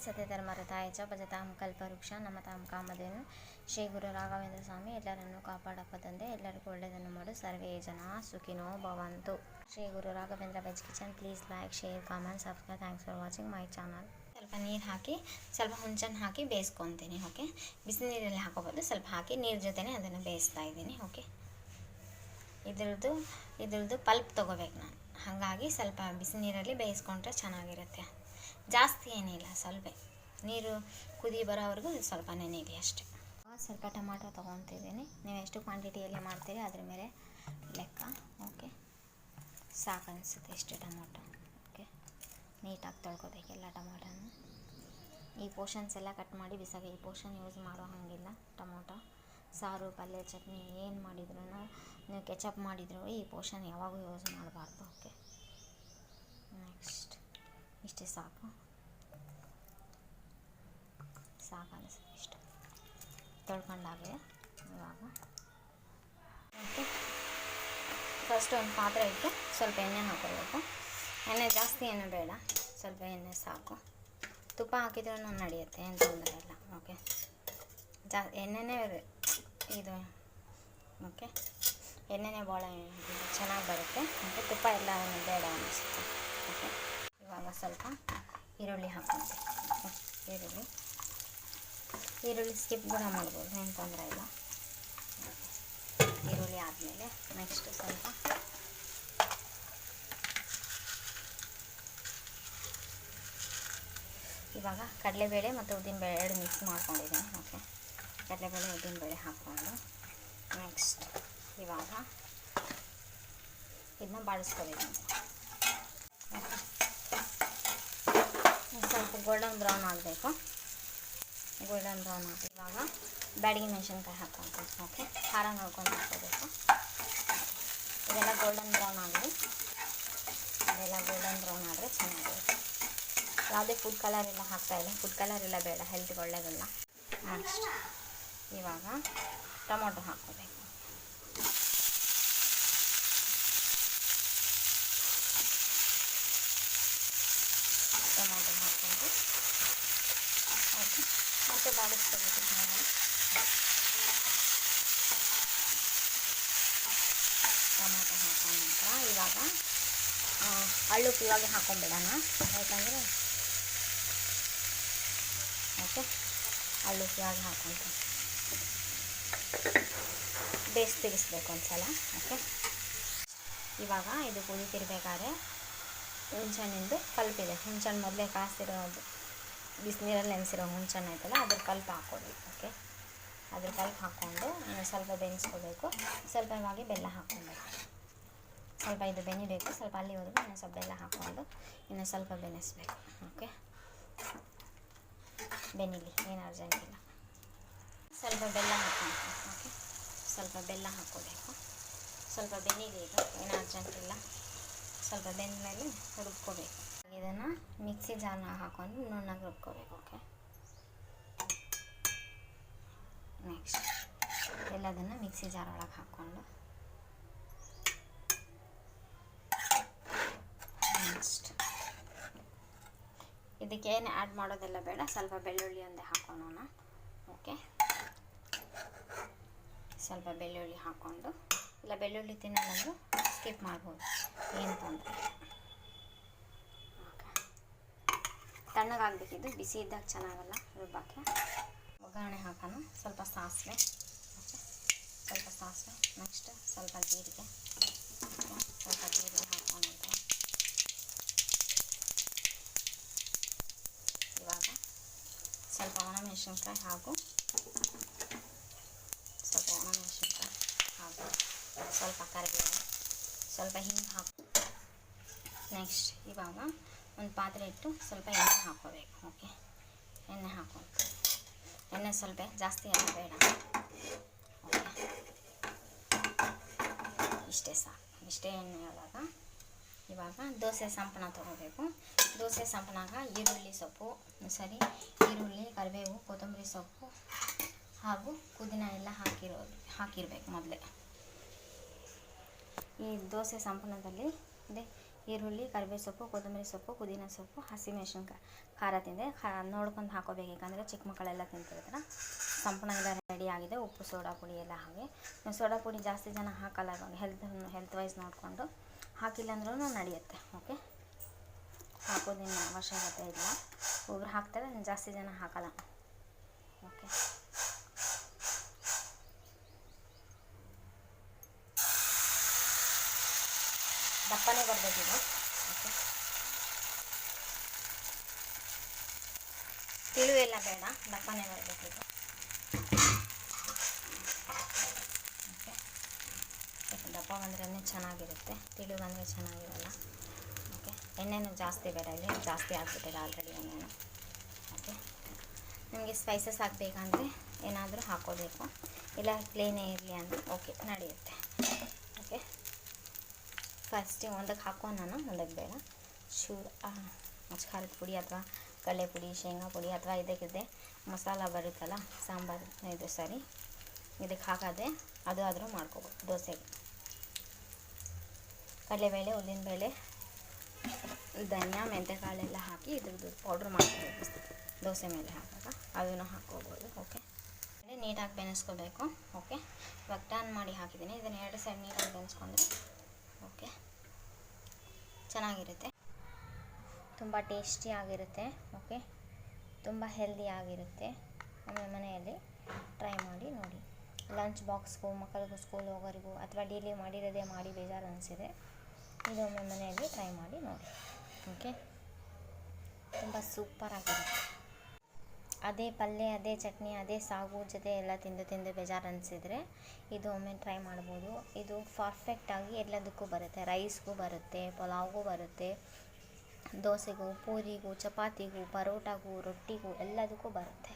ಸತ್ಯಧರ್ಮರತಾಯ ಚ ಭಜತಾಂ ಕಲ್ಪವೃಕ್ಷ ನಮತಾಂ ಕಾಮಧೇನು ಶ್ರೀ ಗುರು ರಾಘವೇಂದ್ರ ಸ್ವಾಮಿ ಎಲ್ಲರನ್ನು ಕಾಪಾಡಪ್ಪ ತಂದೆ. ಎಲ್ಲರಿಗೂ ಒಳ್ಳೆಯದನ್ನು ಮಾಡು. ಸರ್ವೇ ಜನ ಸುಖಿನೋ ಭವಂತು. Shri Guru Raghavendra veg kitchen. Please like, share, comment, subscribe. Thanks for watching my channel. ಸ್ವಲ್ಪ ನೀರು ಹಾಕಿ ಸ್ವಲ್ಪ ಹುಂಚನ್ನು ಹಾಕಿ ಬೇಯಿಸ್ಕೊತೀನಿ. ಓಕೆ, ಬಿಸಿ ನೀರಲ್ಲಿ ಹಾಕೋಬೋದು. ಸ್ವಲ್ಪ ಹಾಕಿ ನೀರು ಜೊತೆನೇ ಅದನ್ನು ಬೇಯಿಸ್ತಾ ಇದ್ದೀನಿ. ಓಕೆ, ಇದ್ರದ್ದು ಪಲ್ಪ್ ತೊಗೋಬೇಕು ನಾನು. ಹಾಗಾಗಿ ಸ್ವಲ್ಪ ಬಿಸಿ ನೀರಲ್ಲಿ ಬೇಯಿಸ್ಕೊಂಡ್ರೆ ಚೆನ್ನಾಗಿರುತ್ತೆ. ಜಾಸ್ತಿ ಏನಿಲ್ಲ, ಸ್ವಲ್ಪ ನೀರು ಕುದಿ ಬರೋವರೆಗೂ ಸ್ವಲ್ಪ ನೆನೆಯಲಿ ಅಷ್ಟೇ. ಸ್ವಲ್ಪ ಟೊಮಾಟೊ ತೊಗೊತಿದ್ದೀನಿ. ನೀವು ಎಷ್ಟು ಕ್ವಾಂಟಿಟಿಯಲ್ಲಿ ಮಾಡ್ತೀರಿ ಅದ್ರ ಮೇಲೆ ಲೆಕ್ಕ. ಓಕೆ, ಸಾಕು ಅನಿಸುತ್ತೆ ಇಷ್ಟು ಟೊಮೊಟೊ. ಓಕೆ, ನೀಟಾಗಿ ತೊಳ್ಕೊಬೇಕು ಎಲ್ಲ ಟೊಮೊಟೊನ. ಈ ಪೋರ್ಷನ್ಸ್ ಎಲ್ಲ ಕಟ್ ಮಾಡಿ ಬಿಸಾಗ. ಈ ಪೋರ್ಷನ್ ಯೂಸ್ ಮಾಡೋ ಹಾಗಿಲ್ಲ. ಟೊಮೊಟೊ ಸಾರು, ಪಲ್ಯ, ಚಟ್ನಿ ಏನು ಮಾಡಿದ್ರು, ನೀವು ಕೆಚಪ್ ಮಾಡಿದ್ರು ಈ ಪೋರ್ಷನ್ ಯಾವಾಗೂ ಯೂಸ್ ಮಾಡಬಾರ್ದು. ಓಕೆ, ನೆಕ್ಸ್ಟ್ ಇಷ್ಟೇ ಸಾಕು ಅನಿಸುತ್ತೆ. ಇಷ್ಟು ತೊಳ್ಕೊಂಡಾಗಲೇ ಇವಾಗ ಓಕೆ, ಫಸ್ಟ್ ಒಂದು ಪಾತ್ರೆ ಇಟ್ಟು ಸ್ವಲ್ಪ ಎಣ್ಣೆ ಹಾಕೋಬೇಕು. ಎಣ್ಣೆ ಜಾಸ್ತಿ ಎಣ್ಣೆ ಬೇಡ, ಸ್ವಲ್ಪ ಎಣ್ಣೆ ಸಾಕು. ತುಪ್ಪ ಹಾಕಿದ್ರೂ ನಡೆಯುತ್ತೆ, ಏನು ತೊಂದರೆ ಇಲ್ಲ. ಓಕೆ, ಎಣ್ಣೆನೇ ಇದು. ಓಕೆ, ಎಣ್ಣೆನೇ ಭಾಳ ಚೆನ್ನಾಗಿ ಬರುತ್ತೆ. ಮತ್ತು ತುಪ್ಪ ಎಲ್ಲ ಬೇಡ ಅನ್ನಿಸುತ್ತೆ. ಓಕೆ, ಇವಾಗ ಸ್ವಲ್ಪ ಈರುಳ್ಳಿ ಹಾಕ್ಕೊಂತೀವಿ. ಈರುಳ್ಳಿ ಸ್ಕಿಪ್ ಕೂಡ ಮಾಡ್ಬೋದು, ಏನು ತೊಂದರೆ ಇಲ್ಲ. ಈರುಳ್ಳಿ ಆದಮೇಲೆ ನೆಕ್ಸ್ಟ್ ಸ್ವಲ್ಪ ಇವಾಗ ಕಡಲೆಬೇಳೆ ಮತ್ತು ಉದ್ದಿನಬೇಳೆ ಎರಡು ಮಿಕ್ಸ್ ಮಾಡ್ಕೊಂಡಿದ್ದೀನಿ. ಓಕೆ, ಕಡಲೆಬೇಳೆ ಉದ್ದಿನಬೇಳೆ ಹಾಕ್ಕೊಂಡು ನೆಕ್ಸ್ಟ್ ಇವಾಗ ಇದನ್ನ ಬಾಡಿಸ್ಕೊಬೇಕು. ಸ್ವಲ್ಪ ಗೋಲ್ಡನ್ ಬ್ರೌನ್ ಆಗಬೇಕು. ಗೋಲ್ಡನ್ ಬ್ರೌನ್ ಹಾಕಿ ಇವಾಗ ಬ್ಯಾಡಗಿ ಮೆಣಸಿನ್ಕಾಯಿ ಹಾಕ್ಕೊಳ್ತೀವಿ. ಓಕೆ, ಖಾರ ನೋಡ್ಕೊಂಡು ಹಾಕ್ಕೋಬೇಕು. ಇದೆಲ್ಲ ಗೋಲ್ಡನ್ ಬ್ರೌನ್ ಆಗಲಿ. ಇದೆಲ್ಲ ಗೋಲ್ಡನ್ ಬ್ರೌನ್ ಆದರೆ ಚೆನ್ನಾಗಿರುತ್ತೆ. ಯಾವುದೇ ಫುಡ್ ಕಲರ್ ಎಲ್ಲ ಹಾಕ್ತಾಯಿಲ್ಲ. ಫುಡ್ ಕಲರ್ ಎಲ್ಲ ಬೇಡ, ಹೆಲ್ತ್ಗೆ ಒಳ್ಳೆಯದಲ್ಲ. ನೆಕ್ಸ್ಟ್ ಇವಾಗ ಟೊಮೊಟೊ ಹಾಕ್ಕೋಬೇಕು. ಟೊಮೊಟೊ ಹಾಕ್ಕೊಂಡು ಓಕೆ, ಮತ್ತು ಬಾಡಿಸ್ಕೋಬೇಕು. ಟೊಮೊಟೊ ಹಾಕೊಂಡ ನಂತರ ಇವಾಗ ಹಳ್ಳುಪ್ಪು ಇವಾಗ ಹಾಕೊಂಡ್ಬಿಡೋಣ. ಯಾಕಂದರೆ ಓಕೆ, ಹಳ್ಳುಪ್ಪು ಇವಾಗ ಹಾಕ್ಕೊಂತೀನಿ. ತಿರ್ಗಿಸ್ಬೇಕು ಒಂದು ಸಲ. ಓಕೆ, ಇವಾಗ ಇದು ಕುದಿತಿರ್ಬೇಕಾದ್ರೆ ಹುಣ್ಸೆಹಣ್ಣಿಂದು ಕಲ್ಪಿದೆ. ಹುಣ್ಸೆಹಣ್ಣು ಮೊದಲೇ ಕಾಸಿರೋದು ಬಿಸಿನೀರಲ್ಲಿ ನೆನೆಸಿರೋ ಹುಣ್ಸೆಹಣ್ಣು ಐತಲ್ಲ, ಅದ್ರ ಕಲ್ಪು ಹಾಕ್ಕೊಡ್ಬೇಕು. ಓಕೆ, ಅದ್ರ ಕಲ್ಪು ಹಾಕ್ಕೊಂಡು ಸ್ವಲ್ಪ ಬೆನೆಸ್ಕೋಬೇಕು. ಸ್ವಲ್ಪವಾಗಿ ಬೆಲ್ಲ ಹಾಕ್ಕೊಬೇಕು. ಸ್ವಲ್ಪ ಇದು ಬೆನಿಬೇಕು. ಸ್ವಲ್ಪ ಅಲ್ಲಿವರೆಗೂ ಇನ್ನು ಸ್ವಲ್ಪ ಬೆಲ್ಲ ಹಾಕ್ಕೊಂಡು ಇನ್ನು ಸ್ವಲ್ಪ ಬೆನೆಸ್ಬೇಕು. ಓಕೆ, ಬೆನಿಲಿ, ಏನು ಅರ್ಜೆಂಟ್ ಇಲ್ಲ. ಸ್ವಲ್ಪ ಬೆಲ್ಲ ಹಾಕ್ಕೊಳ್ತೀನಿ. ಓಕೆ, ಸ್ವಲ್ಪ ಬೆಲ್ಲ ಹಾಕ್ಕೋಬೇಕು. ಸ್ವಲ್ಪ ಬೆನಿಲಿ, ಇದು ಏನು ಅರ್ಜೆಂಟ್ ಇಲ್ಲ. ಸ್ವಲ್ಪ ಬೆಂದ ಮೇಲೆ ರುಬ್ಕೋಬೇಕು. ಇದನ್ನು ಮಿಕ್ಸಿ ಜಾರ್ನ ಹಾಕ್ಕೊಂಡು ನುಣ್ಣಗೆ ರುಬ್ಕೋಬೇಕು. ಓಕೆ, ನೆಕ್ಸ್ಟ್ ಎಲ್ಲದನ್ನು ಮಿಕ್ಸಿ ಜಾರ್ ಒಳಗೆ ಹಾಕ್ಕೊಂಡು ನೆಕ್ಸ್ಟ್ ಇದಕ್ಕೇನು ಆ್ಯಡ್ ಮಾಡೋದೆಲ್ಲ ಬೇಡ. ಸ್ವಲ್ಪ ಬೆಳ್ಳುಳ್ಳಿ ಒಂದೇ ಹಾಕೋಣ. ಓಕೆ, ಸ್ವಲ್ಪ ಬೆಳ್ಳುಳ್ಳಿ ಹಾಕ್ಕೊಂಡು, ಇಲ್ಲ ಬೆಳ್ಳುಳ್ಳಿ ತಿನ್ನೋದಂದ್ರೂ ಸ್ಕಿಪ್ ಮಾಡ್ಬೋದು, ಏನು ತೊಂದರೆ. ಓಕೆ, ತಣ್ಣಗಾಗಬೇಕಿದ್ದು, ಬಿಸಿ ಇದ್ದಾಗ ಚೆನ್ನಾಗಲ್ಲ ರುಬ್ಬಕ್ಕೆ. ಒಗ್ಗರಣೆ ಹಾಕೋಣ. ಸ್ವಲ್ಪ ಸಾಸಿವೆ. ಓಕೆ, ಸ್ವಲ್ಪ ಸಾಸಿವೆ. ನೆಕ್ಸ್ಟ್ ಸ್ವಲ್ಪ ಜೀರಿಗೆ. ಸ್ವಲ್ಪ ಜೀರಿಗೆ ಹಾಕ್ಕೊಂಡ್ರೆ ಇವಾಗ ಸ್ವಲ್ಪ ಒಣಮೆಣಸಿನ್ಕಾಯಿ ಹಾಗೂ ಸ್ವಲ್ಪ ಕರಿಬೇವು, ಸ್ವಲ್ಪ ಹಿಂಗೆ ಹಾಕು. ನೆಕ್ಸ್ಟ್ ಇವಾಗ ಒಂದು ಪಾತ್ರೆ ಇಟ್ಟು ಸ್ವಲ್ಪ ಎಣ್ಣೆ ಹಾಕ್ಕೋಬೇಕು. ಓಕೆ, ಎಣ್ಣೆ ಹಾಕ್ಕೊಂಡು ಎಣ್ಣೆ ಸ್ವಲ್ಪ ಜಾಸ್ತಿ ಎಣ್ಣೆ ಬೇಡ. ಓಕೆ, ಇಷ್ಟೇ ಸಾಕು. ಇಷ್ಟೇ ಎಣ್ಣೆ ಒಳಗೆ ಇವಾಗ ದೋಸೆ ಸಂಪಣ ತೊಗೋಬೇಕು. ದೋಸೆ ಸಂಪಣಾಗ ಈರುಳ್ಳಿ, ಕರಿಬೇವು, ಕೊತ್ತಂಬರಿ ಸೊಪ್ಪು ಹಾಗೂ ಪುದೀನ ಎಲ್ಲ ಹಾಕಿರಬೇಕು ಮೊದಲೇ. ಈ ದೋಸೆ ಸಂಪಣದಲ್ಲಿ ಈರುಳ್ಳಿ, ಕರಿಬೇವು ಸೊಪ್ಪು, ಕೊತ್ತಂಬರಿ ಸೊಪ್ಪು, ಪುದೀನ ಸೊಪ್ಪು, ಹಸಿಮೆಣಸಿನ್ಕಾಯಿ, ಖಾರ ತಿಂದೆ ನೋಡ್ಕೊಂಡು ಹಾಕೋಬೇಕು, ಯಾಕಂದರೆ ಚಿಕ್ಕ ಮಕ್ಕಳೆಲ್ಲ ತಿಂತಿರ್ತಾರೆ. ಸಂಪೂರ್ಣ ಎಲ್ಲ ರೆಡಿ ಆಗಿದೆ. ಉಪ್ಪು, ಸೋಡಾ ಪುಡಿ ಎಲ್ಲ ಹಾಗೆ. ಸೋಡಾ ಪುಡಿ ಜಾಸ್ತಿ ಜನ ಹಾಕಲ್ಲ, ಇವಾಗ ಹೆಲ್ತ್ ವೈಸ್ ನೋಡಿಕೊಂಡು ಹಾಕಿಲ್ಲ ಅಂದ್ರೂ ನಡೆಯುತ್ತೆ. ಓಕೆ, ಹಾಕೋದೇನು ಅವಶ್ಯಕತೆ ಇಲ್ಲ. ಒಬ್ರು ಹಾಕ್ತಾರೆ, ಜಾಸ್ತಿ ಜನ ಹಾಕಲ್ಲ. ಓಕೆ, ದಪ್ಪನೇ ಬರಬೇಕಿದೆ. ಓಕೆ, ತಿಳು ಎಲ್ಲ ಬೇಡ, ದಪ್ಪನೇ ಬರಬೇಕಿದೆ. ಓಕೆ, ದಪ್ಪ ಬಂದ್ರೇ ಚೆನ್ನಾಗಿರುತ್ತೆ, ತಿಳು ಬಂದರೆ ಚೆನ್ನಾಗಿರಲ್ಲ. ಓಕೆ, ಎಣ್ಣೆನೂ ಜಾಸ್ತಿ ಬೇಡ, ಇಲ್ಲಿ ಜಾಸ್ತಿ ಆಗಿಬಿಟ್ಟಿದೆ ಆಲ್ರೆಡಿ ಎಣ್ಣೆನು. ಓಕೆ, ನಿಮಗೆ ಸ್ಪೈಸಸ್ ಹಾಕಬೇಕಂದ್ರೆ ಏನಾದರೂ ಹಾಕ್ಕೋಬೇಕು, ಇಲ್ಲ ಪ್ಲೇನೇ ಇರಲಿ ಅಂದರೆ ಓಕೆ ನಡೆಯುತ್ತೆ. ಓಕೆ, ಫಸ್ಟಿಗೆ ಒಂದಕ್ಕೆ ಹಾಕೋ, ನಾನು ಒಂದಕ್ಕೆ ಬೇಡ. ಚೂರು ಖಾರದ ಪುಡಿ ಅಥವಾ ಕಡಲೆ ಪುಡಿ, ಶೇಂಗಾ ಪುಡಿ ಅಥವಾ ಇದಕ್ಕಿದೆ ಮಸಾಲ ಬರುತ್ತಲ್ಲ ಸಾಂಬಾರು, ಇದು ಸರಿ ಇದಕ್ಕೆ ಹಾಕೋದೆ ಅದು ಆದರೂ ಮಾಡ್ಕೋಬೋದು. ದೋಸೆಗೆ ಕಡಲೆಬೇಳೆ, ಉದ್ದಿನಬೇಳೆ, ಧನಿಯಾ, ಮೆಂತ್ಯಕಾಳೆಲ್ಲ ಹಾಕಿ ಇದ್ರದ್ದು ಪೌಡ್ರ್ ಮಾಡ್ಕೋಬೇಕು. ದೋಸೆ ಮೇಲೆ ಹಾಕುವಾಗ ಅದನ್ನು ಹಾಕ್ಕೋಬೋದು. ಓಕೆ, ನೀಟಾಗಿ ಬೆನೆಸ್ಕೋಬೇಕು. ಓಕೆ, ಇವಾಗ ಟರ್ನ್ ಮಾಡಿ ಹಾಕಿದ್ದೀನಿ. ಇದನ್ನು 2 ಸೈಡ್ ನೀಟಾಗಿ ಬೆನೆಸ್ಕೊಂಡ್ರೆ ಓಕೆ ಚೆನ್ನಾಗಿರುತ್ತೆ, ತುಂಬ ಟೇಸ್ಟಿಯಾಗಿರುತ್ತೆ. ಓಕೆ, ತುಂಬ ಹೆಲ್ದಿ ಆಗಿರುತ್ತೆ. ಆಮೇಲೆ ಮನೆಯಲ್ಲಿ ಟ್ರೈ ಮಾಡಿ ನೋಡಿ. ಲಂಚ್ ಬಾಕ್ಸ್ಗೂ, ಮಕ್ಕಳಿಗೂ ಸ್ಕೂಲ್ ಹೋಗೋರಿಗೂ ಅಥವಾ ಡೈಲಿ ಮಾಡಿರೋದೇ ಮಾಡಿ ಬೇಜಾರು ಅನಿಸಿದೆ, ಇದೊಮ್ಮೆ ಮನೆಯಲ್ಲಿ ಟ್ರೈ ಮಾಡಿ ನೋಡಿ. ಓಕೆ, ತುಂಬ ಸೂಪರಾಗಿರುತ್ತೆ. ಅದೇ ಪಲ್ಯ, ಅದೇ ಚಟ್ನಿ, ಅದೇ ಸಾಗು ಜೊತೆ ಎಲ್ಲ ತಿಂದು ಬೇಜಾರು ಅನಿಸಿದರೆ ಇದು ಒಮ್ಮೆ ಟ್ರೈ ಮಾಡ್ಬೋದು. ಇದು ಪರ್ಫೆಕ್ಟಾಗಿ ಎಲ್ಲದಕ್ಕೂ ಬರುತ್ತೆ. ರೈಸ್ಗೂ ಬರುತ್ತೆ, ಪಲಾವ್ಗೂ ಬರುತ್ತೆ, ದೋಸೆಗೂ, ಪೂರಿಗೂ, ಚಪಾತಿಗೂ, ಪರೋಟಾಗೂ, ರೊಟ್ಟಿಗೂ ಎಲ್ಲದಕ್ಕೂ ಬರುತ್ತೆ.